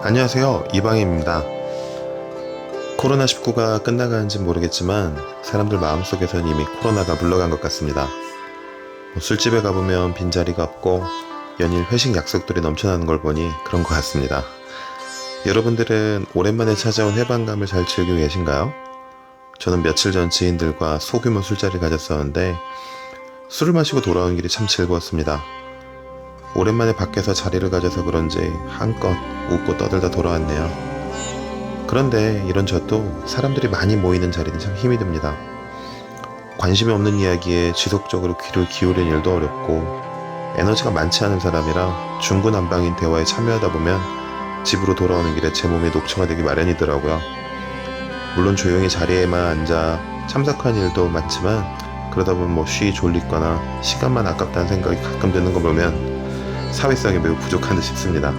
안녕하세요, 이방입니다. 코로나19가 끝나가는지 모르겠지만 사람들 마음속에선 이미 코로나가 물러간 것 같습니다. 술집에 가보면 빈자리가 없고 연일 회식 약속들이 넘쳐나는 걸 보니 그런 것 같습니다. 여러분들은 오랜만에 찾아온 해방감을 잘 즐기고 계신가요? 저는 며칠 전 지인들과 소규모 술자리를 가졌었는데 술을 마시고 돌아오는 길이 참 즐거웠습니다. 오랜만에 밖에서 자리를 가져서 그런지 한껏 웃고 떠들다 돌아왔네요. 그런데 이런 저도 사람들이 많이 모이는 자리는 참 힘이 듭니다. 관심이 없는 이야기에 지속적으로 귀를 기울이는 일도 어렵고 에너지가 많지 않은 사람이라 중구난방인 대화에 참여하다 보면 집으로 돌아오는 길에 제 몸이 녹초가 되기 마련이더라고요. 물론 조용히 자리에만 앉아 참석한 일도 많지만 그러다 보면 쉬 졸리거나 시간만 아깝다는 생각이 가끔 드는 거 보면 사회성이 매우 부족한 듯 싶습니다.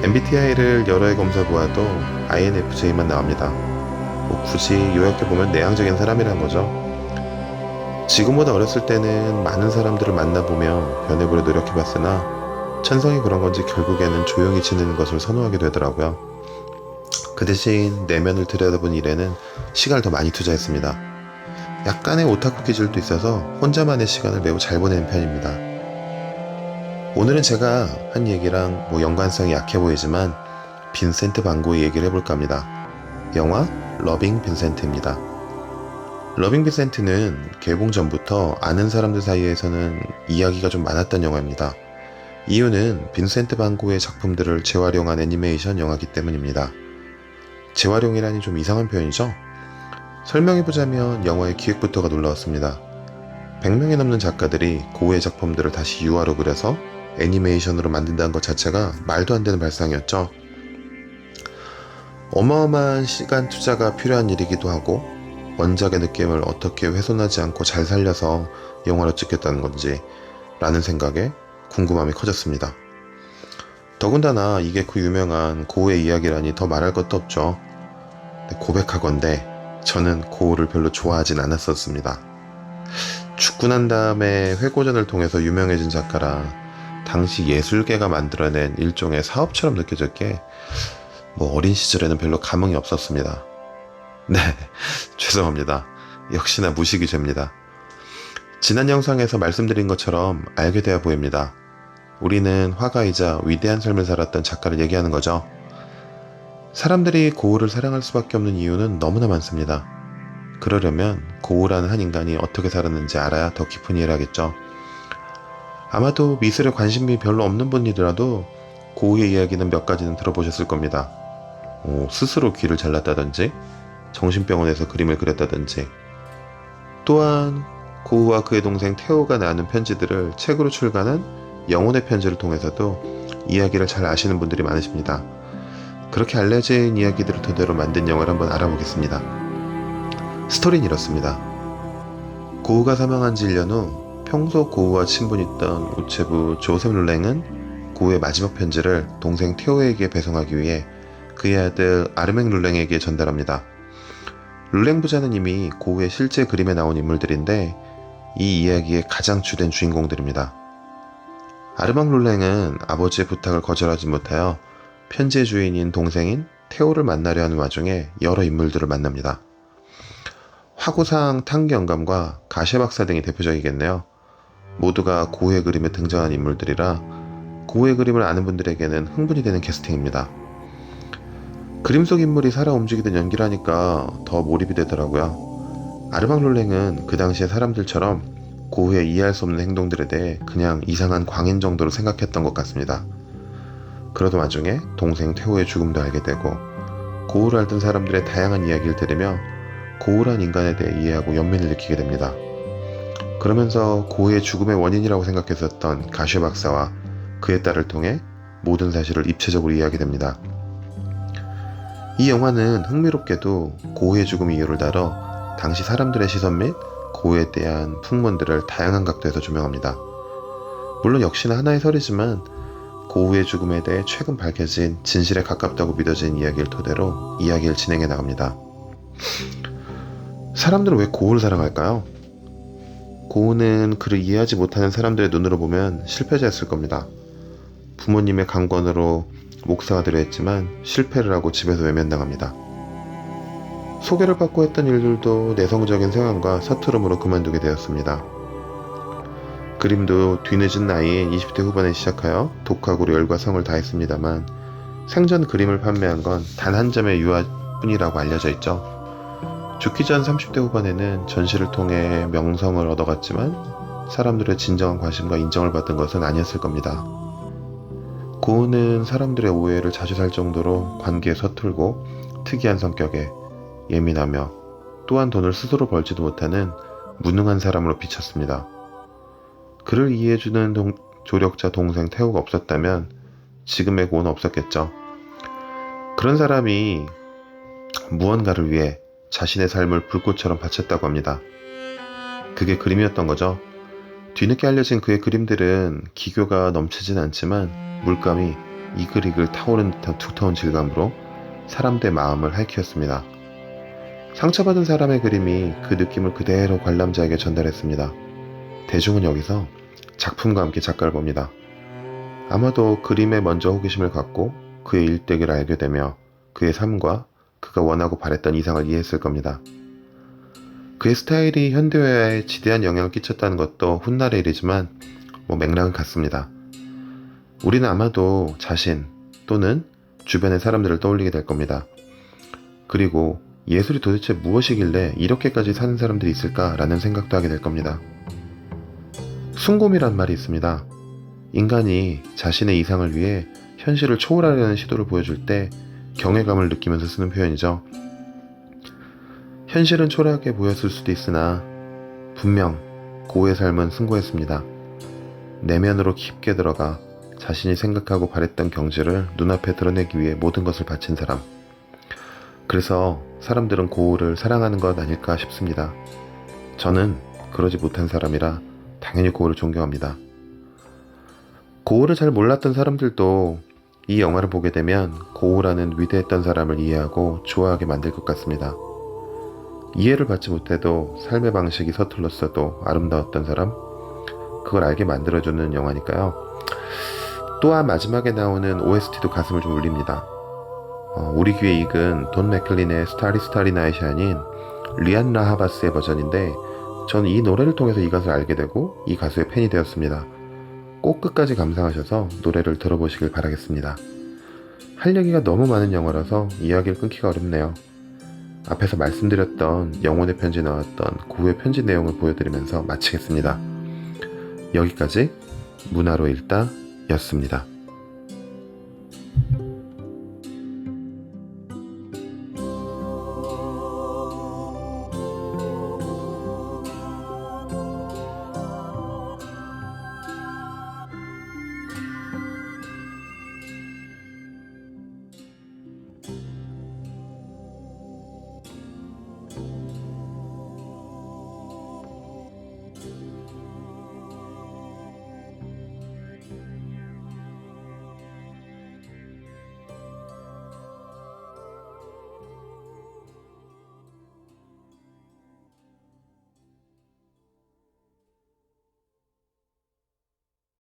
MBTI를 여러 해 검사해보아도 INFJ만 나옵니다. 굳이 요약해보면 내향적인 사람이란 거죠. 지금보다 어렸을 때는 많은 사람들을 만나보며 변해보려 노력해봤으나 천성이 그런 건지 결국에는 조용히 지내는 것을 선호하게 되더라고요. 그 대신 내면을 들여다본 일에는 시간을 더 많이 투자했습니다. 약간의 오타쿠 기질도 있어서 혼자만의 시간을 매우 잘 보내는 편입니다. 오늘은 제가 한 얘기랑 연관성이 약해 보이지만 빈센트 반 고의 얘기를 해볼까 합니다. 영화 러빙 빈센트입니다. 러빙 빈센트는 개봉 전부터 아는 사람들 사이에서는 이야기가 좀 많았던 영화입니다. 이유는 빈센트 반 고의 작품들을 재활용한 애니메이션 영화이기 때문입니다. 재활용이라니 좀 이상한 표현이죠? 설명해보자면 영화의 기획부터가 놀라웠습니다. 100명이 넘는 작가들이 고흐의 작품들을 다시 유화로 그려서 애니메이션으로 만든다는 것 자체가 말도 안 되는 발상이었죠. 어마어마한 시간 투자가 필요한 일이기도 하고 원작의 느낌을 어떻게 훼손하지 않고 잘 살려서 영화로 찍겠다는 건지 라는 생각에 궁금함이 커졌습니다. 더군다나 이게 그 유명한 고흐의 이야기라니 더 말할 것도 없죠. 고백하건대 저는 고흐를 별로 좋아하진 않았었습니다. 죽고 난 다음에 회고전을 통해서 유명해진 작가라 당시 예술계가 만들어낸 일종의 사업처럼 느껴졌기에 어린 시절에는 별로 감흥이 없었습니다. 네, 죄송합니다. 역시나 무식이 죄입니다. 지난 영상에서 말씀드린 것처럼 알게 되어 보입니다. 우리는 화가이자 위대한 삶을 살았던 작가를 얘기하는 거죠. 사람들이 고흐를 사랑할 수밖에 없는 이유는 너무나 많습니다. 그러려면 고흐라는 한 인간이 어떻게 살았는지 알아야 더 깊은 이해를 하겠죠. 아마도 미술에 관심이 별로 없는 분이더라도 고흐의 이야기는 몇 가지는 들어보셨을 겁니다. 스스로 귀를 잘랐다든지 정신병원에서 그림을 그렸다든지 또한 고흐와 그의 동생 테오가 나눈 편지들을 책으로 출간한 영혼의 편지를 통해서도 이야기를 잘 아시는 분들이 많으십니다. 그렇게 알려진 이야기들을 토대로 만든 영화를 한번 알아보겠습니다. 스토리는 이렇습니다. 고흐가 사망한 지 1년 후 평소 고흐와 친분이 있던 우체부 조셉 룰랭은 고흐의 마지막 편지를 동생 테오에게 배송하기 위해 그의 아들 아르맹 룰랭에게 전달합니다. 룰랭 부자는 이미 고흐의 실제 그림에 나온 인물들인데 이 이야기의 가장 주된 주인공들입니다. 아르맹 룰랭은 아버지의 부탁을 거절하지 못하여 편지의 주인인 동생인 테오를 만나려 하는 와중에 여러 인물들을 만납니다. 화구상 탕기 영감과 가셰 박사 등이 대표적이겠네요. 모두가 고흐의 그림에 등장한 인물들이라 고흐의 그림을 아는 분들에게는 흥분이 되는 캐스팅입니다. 그림 속 인물이 살아 움직이던 연기를 하니까 더 몰입이 되더라고요. 아르망 롤랭은 그 당시의 사람들처럼 고흐의 이해할 수 없는 행동들에 대해 그냥 이상한 광인 정도로 생각했던 것 같습니다. 그러던 와중에 동생 테오의 죽음도 알게 되고 고흐를 알던 사람들의 다양한 이야기를 들으며 고흐란 인간에 대해 이해하고 연민을 느끼게 됩니다. 그러면서 고흐의 죽음의 원인이라고 생각했었던 가셰 박사와 그의 딸을 통해 모든 사실을 입체적으로 이해하게 됩니다. 이 영화는 흥미롭게도 고흐의 죽음 이유를 다뤄 당시 사람들의 시선 및 고흐에 대한 풍문들을 다양한 각도에서 조명합니다. 물론 역시나 하나의 설이지만 고흐의 죽음에 대해 최근 밝혀진 진실에 가깝다고 믿어진 이야기를 토대로 이야기를 진행해 나갑니다. 사람들은 왜 고흐를 사랑할까요? 고흐는 그를 이해하지 못하는 사람들의 눈으로 보면 실패자였을 겁니다. 부모님의 강권으로 목사가 되려 했지만 실패를 하고 집에서 외면당합니다. 소개를 받고 했던 일들도 내성적인 성향과 서투름으로 그만두게 되었습니다. 그림도 뒤늦은 나이인 20대 후반에 시작하여 독학으로 열과 성을 다했습니다만 생전 그림을 판매한 건 단 한 점의 유화뿐이라고 알려져 있죠. 죽기 전 30대 후반에는 전시를 통해 명성을 얻어갔지만 사람들의 진정한 관심과 인정을 받은 것은 아니었을 겁니다. 고은은 사람들의 오해를 자주 살 정도로 관계에 서툴고 특이한 성격에 예민하며 또한 돈을 스스로 벌지도 못하는 무능한 사람으로 비쳤습니다. 그를 이해해주는 조력자 동생 태호가 없었다면 지금의 고은은 없었겠죠. 그런 사람이 무언가를 위해 자신의 삶을 불꽃처럼 바쳤다고 합니다. 그게 그림이었던 거죠. 뒤늦게 알려진 그의 그림들은 기교가 넘치진 않지만 물감이 이글이글 타오르는 듯한 두터운 질감으로 사람들의 마음을 핥히었습니다. 상처받은 사람의 그림이 그 느낌을 그대로 관람자에게 전달했습니다. 대중은 여기서 작품과 함께 작가를 봅니다. 아마도 그림에 먼저 호기심을 갖고 그의 일대기를 알게 되며 그의 삶과 그가 원하고 바랬던 이상을 이해했을 겁니다. 그의 스타일이 현대화에 지대한 영향을 끼쳤다는 것도 훗날의 일이지만 맥락은 같습니다. 우리는 아마도 자신 또는 주변의 사람들을 떠올리게 될 겁니다. 그리고 예술이 도대체 무엇이길래 이렇게까지 사는 사람들이 있을까라는 생각도 하게 될 겁니다. 숭고미란 말이 있습니다. 인간이 자신의 이상을 위해 현실을 초월하려는 시도를 보여줄 때 경외감을 느끼면서 쓰는 표현이죠. 현실은 초라하게 보였을 수도 있으나 분명 고의 삶은 숭고했습니다. 내면으로 깊게 들어가 자신이 생각하고 바랬던 경지를 눈앞에 드러내기 위해 모든 것을 바친 사람. 그래서 사람들은 고우를 사랑하는 것 아닐까 싶습니다. 저는 그러지 못한 사람이라 당연히 고우를 존경합니다. 고우를 잘 몰랐던 사람들도 이 영화를 보게 되면 고우라는 위대했던 사람을 이해하고 좋아하게 만들 것 같습니다. 이해를 받지 못해도 삶의 방식이 서툴렀어도 아름다웠던 사람, 그걸 알게 만들어주는 영화니까요. 또한 마지막에 나오는 OST도 가슴을 좀 울립니다. 우리 귀에 익은 돈 맥클린의 스타리 스타리 나잇이 아닌 리안나 하바스의 버전인데 전 이 노래를 통해서 이 가수를 알게 되고 이 가수의 팬이 되었습니다. 꼭 끝까지 감상하셔서 노래를 들어보시길 바라겠습니다. 할 얘기가 너무 많은 영화라서 이야기를 끊기가 어렵네요. 앞에서 말씀드렸던 영혼의 편지 나왔던 고우의 편지 내용을 보여드리면서 마치겠습니다. 여기까지 문화로 읽다 였습니다.